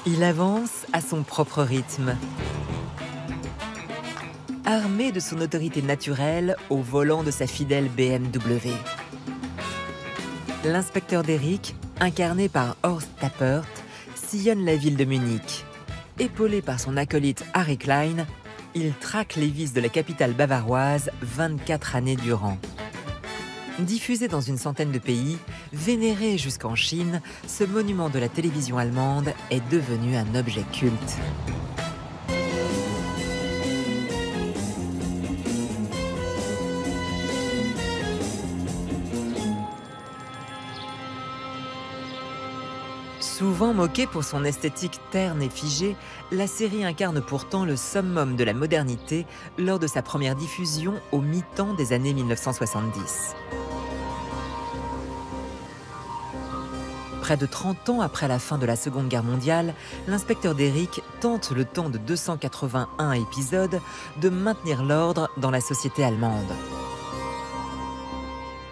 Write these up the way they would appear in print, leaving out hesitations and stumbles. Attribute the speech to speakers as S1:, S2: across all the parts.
S1: Il avance à son propre rythme. Armé de son autorité naturelle au volant de sa fidèle BMW. L'inspecteur Derrick, incarné par Horst Tappert, sillonne la ville de Munich. Épaulé par son acolyte Harry Klein, il traque les vices de la capitale bavaroise 24 années durant. Diffusé dans une centaine de pays, vénéré jusqu'en Chine, ce monument de la télévision allemande est devenu un objet culte. Souvent moquée pour son esthétique terne et figée, la série incarne pourtant le summum de la modernité lors de sa première diffusion au mi-temps des années 1970. Près de 30 ans après la fin de la Seconde Guerre mondiale, l'inspecteur Derrick tente, le temps de 281 épisodes, de maintenir l'ordre dans la société allemande.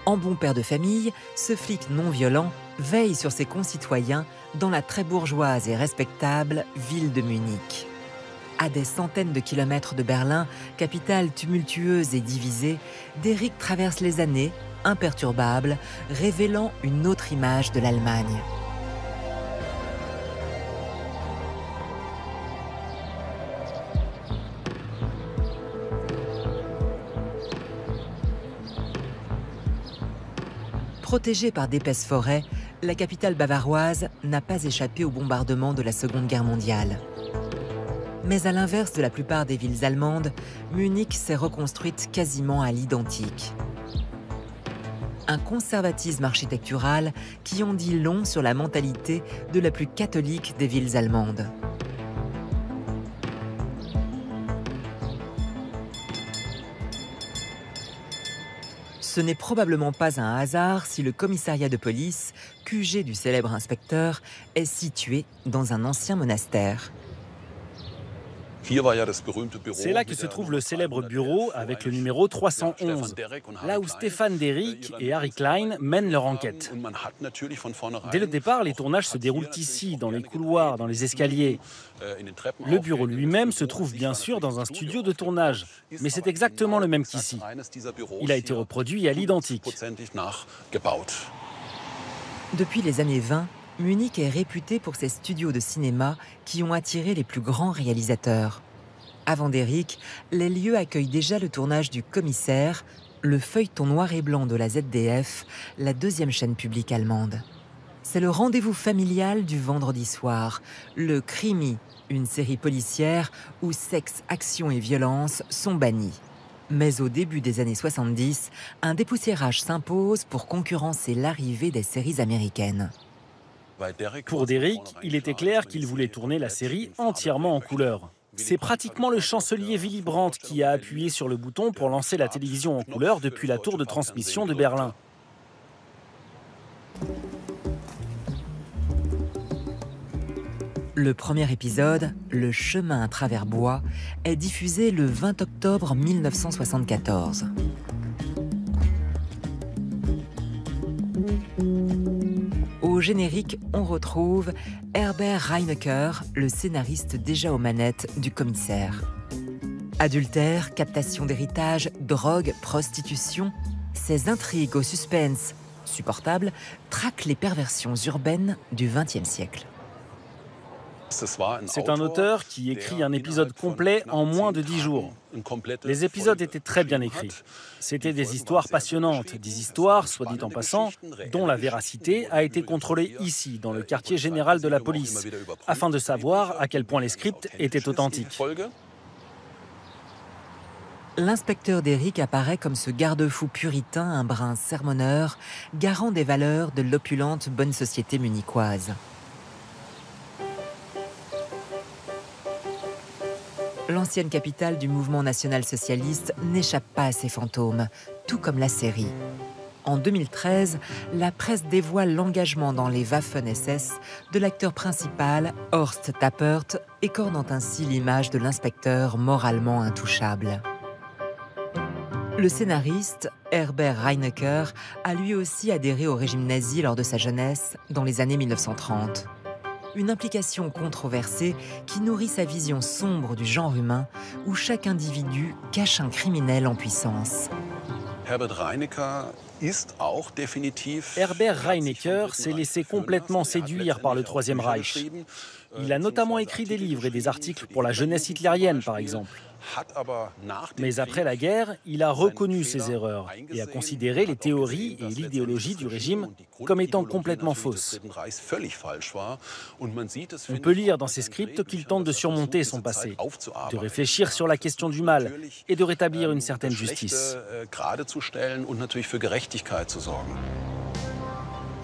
S1: En bon père de famille, ce flic non violent veille sur ses concitoyens dans la très bourgeoise et respectable ville de Munich. À des centaines de kilomètres de Berlin, capitale tumultueuse et divisée, Derrick traverse les années, imperturbable, révélant une autre image de l'Allemagne. Protégée par d'épaisses forêts, la capitale bavaroise n'a pas échappé au bombardement de la Seconde Guerre mondiale. Mais à l'inverse de la plupart des villes allemandes, Munich s'est reconstruite quasiment à l'identique. Un conservatisme architectural qui en dit long sur la mentalité de la plus catholique des villes allemandes. Ce n'est probablement pas un hasard si le commissariat de police, QG du célèbre inspecteur, est situé dans un ancien monastère.
S2: C'est là que se trouve le célèbre bureau avec le numéro 311, là où Stefan Derrick et Harry Klein mènent leur enquête. Dès le départ, les tournages se déroulent ici, dans les couloirs, dans les escaliers. Le bureau lui-même se trouve bien sûr dans un studio de tournage, mais c'est exactement le même qu'ici. Il a été reproduit à l'identique.
S1: Depuis les années 20, Munich est réputé pour ses studios de cinéma qui ont attiré les plus grands réalisateurs. Avant Derrick, les lieux accueillent déjà le tournage du Commissaire, le feuilleton noir et blanc de la ZDF, la deuxième chaîne publique allemande. C'est le rendez-vous familial du vendredi soir, le Krimi, une série policière où sexe, action et violence sont bannis. Mais au début des années 70, un dépoussiérage s'impose pour concurrencer l'arrivée des séries américaines.
S2: Pour Derrick, il était clair qu'il voulait tourner la série entièrement en couleur. C'est pratiquement le chancelier Willy Brandt qui a appuyé sur le bouton pour lancer la télévision en couleur depuis la tour de transmission de Berlin.
S1: Le premier épisode, Le chemin à travers bois, est diffusé le 20 octobre 1974. Au générique, on retrouve Herbert Reinecker, le scénariste déjà aux manettes du Commissaire. Adultère, captation d'héritage, drogue, prostitution, ces intrigues au suspense supportable traquent les perversions urbaines du XXe siècle.
S2: C'est un auteur qui écrit un épisode complet en moins de 10 jours. Les épisodes étaient très bien écrits. C'étaient des histoires passionnantes, des histoires, soit dit en passant, dont la véracité a été contrôlée ici, dans le quartier général de la police, afin de savoir à quel point les scripts étaient authentiques.
S1: L'inspecteur Derrick apparaît comme ce garde-fou puritain, un brin sermonneur, garant des valeurs de l'opulente bonne société munichoise. L'ancienne capitale du mouvement national-socialiste n'échappe pas à ces fantômes, tout comme la série. En 2013, la presse dévoile l'engagement dans les Waffen-SS de l'acteur principal, Horst Tappert, écornant ainsi l'image de l'inspecteur moralement intouchable. Le scénariste, Herbert Reinecker, a lui aussi adhéré au régime nazi lors de sa jeunesse, dans les années 1930. Une implication controversée qui nourrit sa vision sombre du genre humain, où chaque individu cache un criminel en puissance.
S3: Herbert
S2: Reinecker s'est laissé complètement séduire par le Troisième Reich. Il a notamment écrit des livres et des articles pour la jeunesse hitlérienne, par exemple. Mais après la guerre, il a reconnu ses erreurs et a considéré les théories et l'idéologie du régime comme étant complètement fausses. On peut lire dans ses scripts qu'il tente de surmonter son passé, de réfléchir sur la question du mal et de rétablir une certaine justice.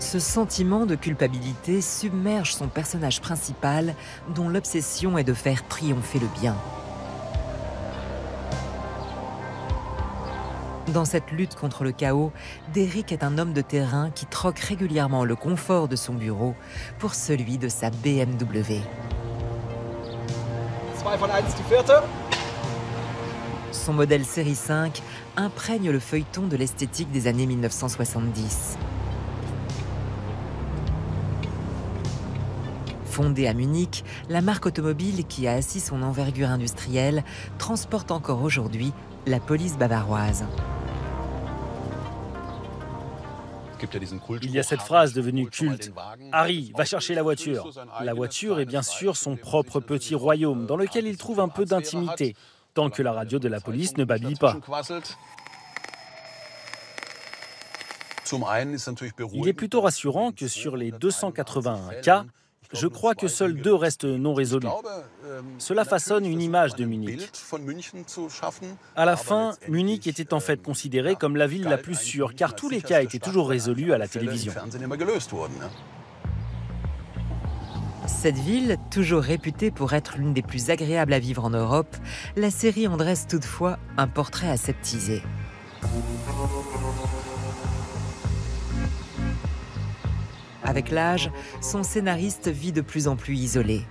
S1: Ce sentiment de culpabilité submerge son personnage principal, dont l'obsession est de faire triompher le bien. Dans cette lutte contre le chaos, Derrick est un homme de terrain qui troque régulièrement le confort de son bureau pour celui de sa BMW. Son modèle série 5 imprègne le feuilleton de l'esthétique des années 1970. Fondée à Munich, la marque automobile qui a assis son envergure industrielle transporte encore aujourd'hui la police bavaroise.
S2: Il y a cette phrase devenue culte. Harry, va chercher la voiture. La voiture est bien sûr son propre petit royaume dans lequel il trouve un peu d'intimité, tant que la radio de la police ne babille pas. Il est plutôt rassurant que sur les 281 cas, je crois que seuls 2 restent non résolus. Cela façonne une image de Munich. À la fin, Munich était en fait considérée comme la ville la plus sûre, car tous les cas étaient toujours résolus à la télévision.
S1: Cette ville, toujours réputée pour être l'une des plus agréables à vivre en Europe, la série en dresse toutefois un portrait aseptisé. Avec l'âge, son scénariste vit de plus en plus isolé.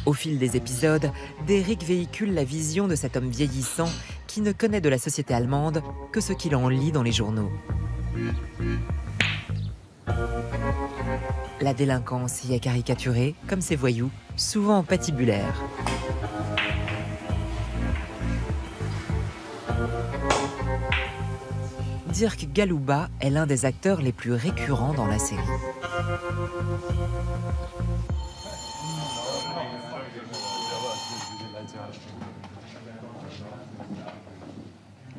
S1: Au fil des épisodes, Derrick véhicule la vision de cet homme vieillissant qui ne connaît de la société allemande que ce qu'il en lit dans les journaux. La délinquance y est caricaturée, comme ces voyous, souvent patibulaires. Dirk Galouba est l'un des acteurs les plus récurrents dans la série.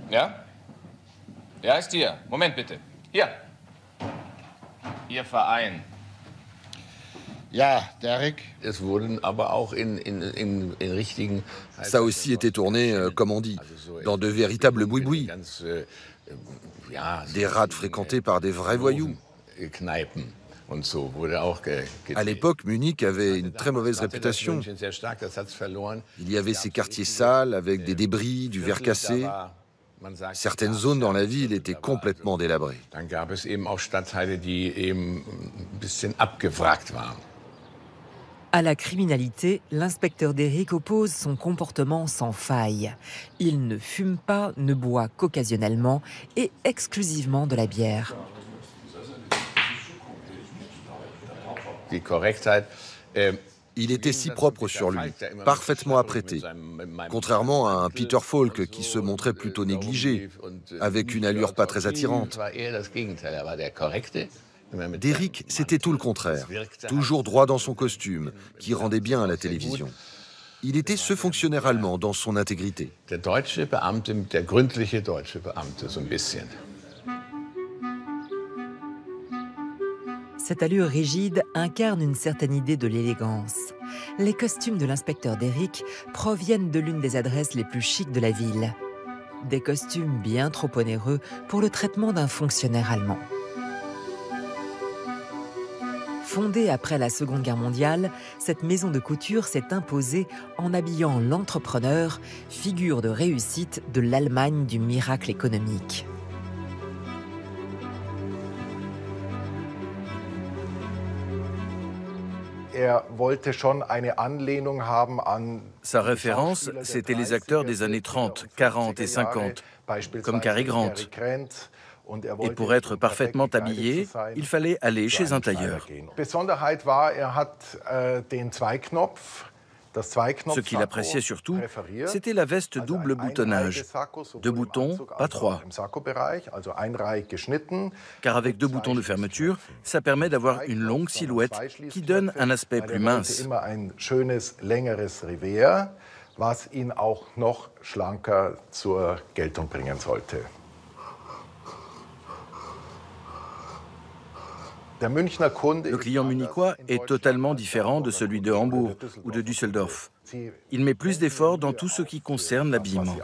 S4: Ja? Ja, ist hier. Moment bitte. Hier. Ihr Verein.
S5: Ja, Derrick.
S6: Ça a aussi été tourné, comme on dit, dans de véritables boui-boui. Des rades fréquentées par des vrais voyous. À l'époque, Munich avait une très mauvaise réputation. Il y avait ces quartiers sales avec des débris, du verre cassé. Certaines zones dans la ville étaient complètement délabrées.
S1: À la criminalité, l'inspecteur Derrick oppose son comportement sans faille. Il ne fume pas, ne boit qu'occasionnellement et exclusivement de la bière.
S6: Il était si propre sur lui, parfaitement apprêté, contrairement à un Peter Falk qui se montrait plutôt négligé, avec une allure pas très attirante. Derrick, c'était tout le contraire, toujours droit dans son costume, qui rendait bien à la télévision. Il était ce fonctionnaire allemand dans son intégrité.
S1: Cette allure rigide incarne une certaine idée de l'élégance. Les costumes de l'inspecteur Derrick proviennent de l'une des adresses les plus chics de la ville. Des costumes bien trop onéreux pour le traitement d'un fonctionnaire allemand. Fondée après la Seconde Guerre mondiale, cette maison de couture s'est imposée en habillant l'entrepreneur, figure de réussite de l'Allemagne du miracle économique.
S7: Sa référence, c'était les acteurs des années 30, 40 et 50, comme Cary Grant. Et pour être parfaitement habillé, il fallait aller chez un tailleur. Ce qu'il appréciait surtout, c'était la veste double boutonnage. 2 boutons, pas 3. Car avec 2 boutons de fermeture, ça permet d'avoir une longue silhouette qui donne un aspect plus mince.
S3: Was ihn auch noch schlanker zur Geltung bringen sollte.
S7: Le client munichois est totalement différent de celui de Hambourg ou de Düsseldorf. Il met plus d'efforts dans tout ce qui concerne l'habillement.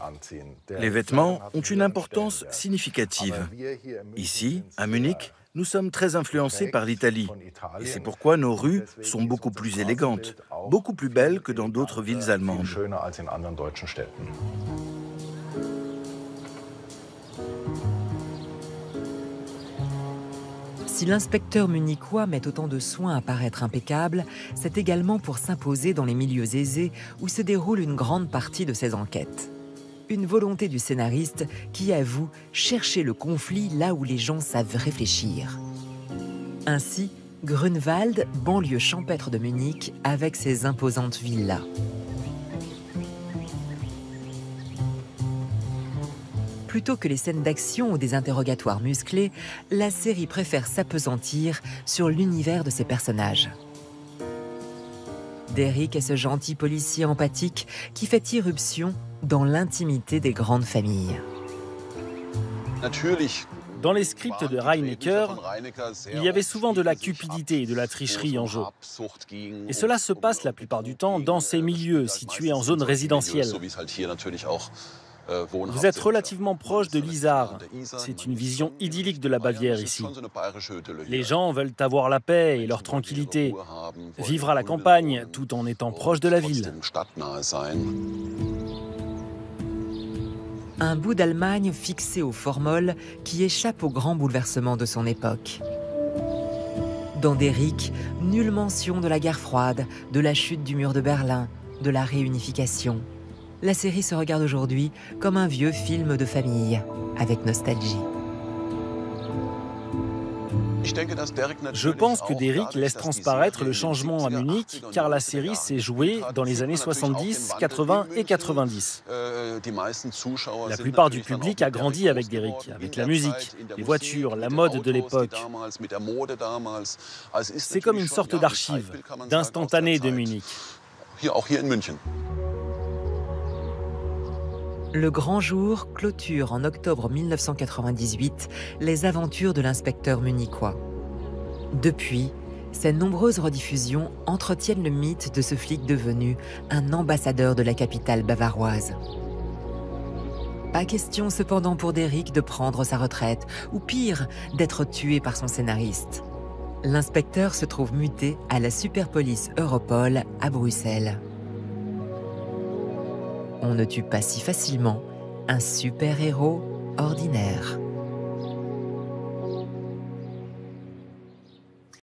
S7: Les vêtements ont une importance significative. Ici, à Munich, nous sommes très influencés par l'Italie. Et c'est pourquoi nos rues sont beaucoup plus élégantes, beaucoup plus belles que dans d'autres villes allemandes.
S1: Si l'inspecteur munichois met autant de soin à paraître impeccable, c'est également pour s'imposer dans les milieux aisés où se déroule une grande partie de ses enquêtes. Une volonté du scénariste qui avoue chercher le conflit là où les gens savent réfléchir. Ainsi, Grunewald, banlieue champêtre de Munich, avec ses imposantes villas. Plutôt que les scènes d'action ou des interrogatoires musclés, la série préfère s'appesantir sur l'univers de ses personnages. Derrick est ce gentil policier empathique qui fait irruption dans l'intimité des grandes familles.
S2: Dans les scripts de Reinecker, il y avait souvent de la cupidité et de la tricherie en jeu. Et cela se passe la plupart du temps dans ces milieux situés en zone résidentielle. Vous êtes relativement proche de l'Isar. C'est une vision idyllique de la Bavière ici. Les gens veulent avoir la paix et leur tranquillité, vivre à la campagne tout en étant proche de la ville.
S1: Un bout d'Allemagne fixé au formol qui échappe aux grands bouleversements de son époque. Dans Derrick, nulle mention de la guerre froide, de la chute du mur de Berlin, de la réunification. La série se regarde aujourd'hui comme un vieux film de famille, avec nostalgie.
S2: Je pense que Derrick laisse transparaître le changement à Munich, car la série s'est jouée dans les années 70, 80 et 90. La plupart du public a grandi avec Derrick, avec la musique, les voitures, la mode de l'époque. C'est comme une sorte d'archive, d'instantané de Munich.
S1: Le Grand Jour clôture en octobre 1998 les aventures de l'inspecteur munichois. Depuis, ces nombreuses rediffusions entretiennent le mythe de ce flic devenu un ambassadeur de la capitale bavaroise. Pas question cependant pour Derrick de prendre sa retraite, ou pire, d'être tué par son scénariste. L'inspecteur se trouve muté à la Superpolice Europol à Bruxelles. On ne tue pas si facilement un super-héros ordinaire.